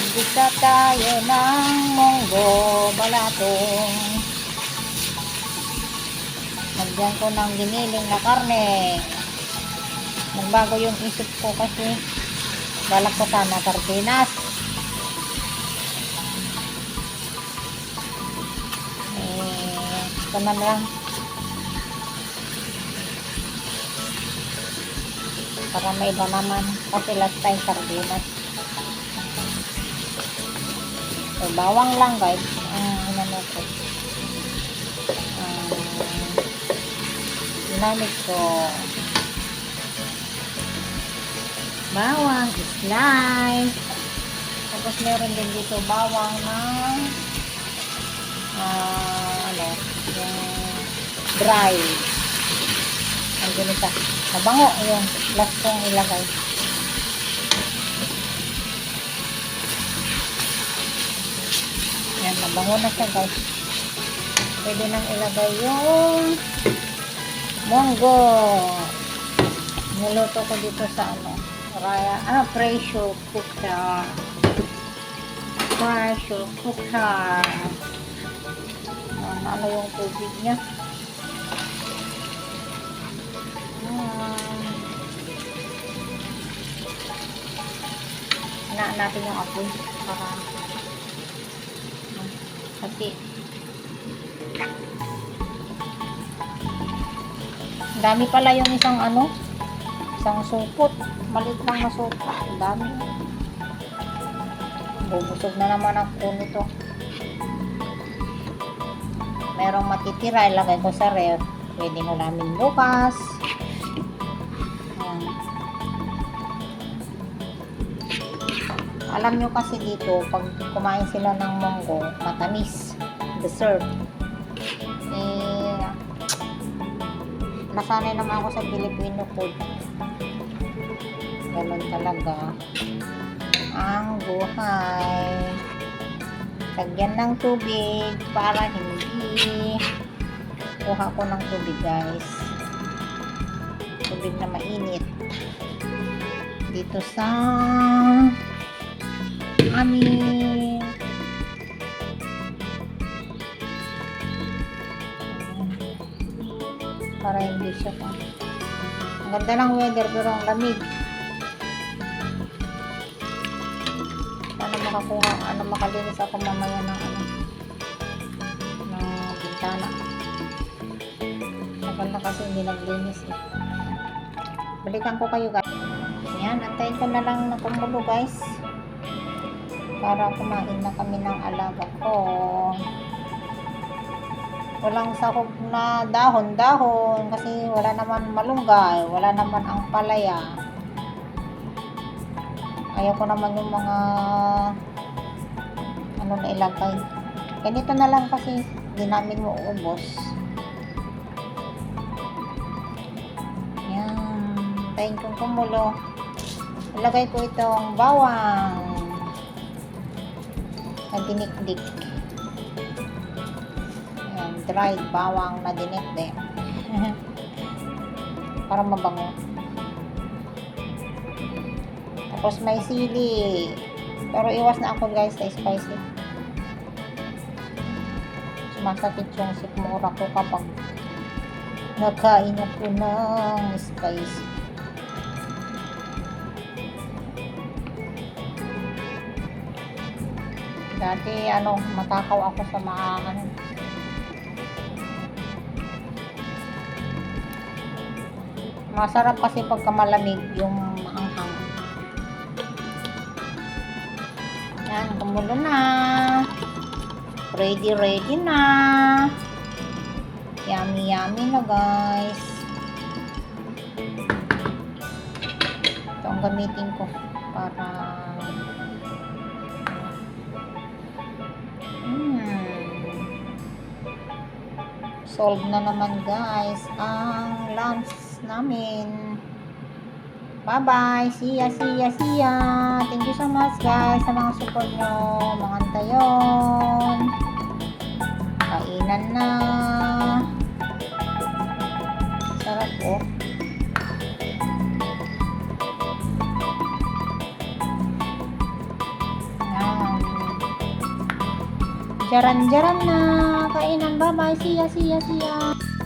Magisa tayo ng munggo balatong. Lagyan ko ng giniling na karne. Nagbago yung isip ko kasi balak ko sana sardinas. Ito na lang. Para may iba naman. Kasi last time sardinas. So, bawang lang guys. Ano ko. Ginamit ko. Bawang slice. Tapos meron din dito bawang na yung dry. Ang ganito. Mabango yung last kong ilagay. Yan, mabango na siya guys. Pwede nang ilagay yung munggo. Niluto ko dito sa pressure cooker. Pressure cooker. Ano yung tubig niya? Hinaan natin yung apoy para kasi dami pala yung isang supot. Maliit lang na supot. Dami. Bubusog na naman ako nito. Merong matitira, ilagay ko sa ref. Pwede mo namin bukas. Ayan. Alam nyo kasi dito, pag kumain sila ng munggo, matamis. Dessert. Nasanay naman ako sa Filipino food. Ganun talaga ang buhay. Lagyan ng tubig para hindi kuha ko ng tubig guys. Tubig na mainit dito sa amin. Para hindi siya pa. Ang ganda ng weather pero ang lamig. Makakuha, makalinis ako mamaya ng bintana. Tagal na kasi hindi naglinis eh. Balikan ko kayo guys. Ayan, antayin ko na lang na kumulo guys. Para kumain na kami ng alaga ko. Walang sakop na dahon-dahon kasi wala naman malunggay, wala naman ang palaya. Ayaw ko naman yung mga na ilagay. Ganito na lang kasi hindi namin maubos. Yan. Tayin kong kumulo. Ilagay ko itong bawang na dinikdik. Yan. Dried bawang na dinikdik. Para mabango. Tapos may sili. Pero iwas na ako guys sa spicy. Sumasakit yung sikmura ko kapag nakain ako ng spicy. Dati matakaw ako sa maahan. Masarap kasi pagka malamig yung maanghang. Yan, kumulo na. Ready na. Yummy na guys. Ito ang gamitin ko para solve na naman guys ang lunch namin. Bye bye. See ya. Thank you so much guys sa mga support nyo. Mga antayon. Kainan na. Sarap oh. Yan. Jaran-jaran na. Kainan. Bye-bye. See ya, see ya, see ya.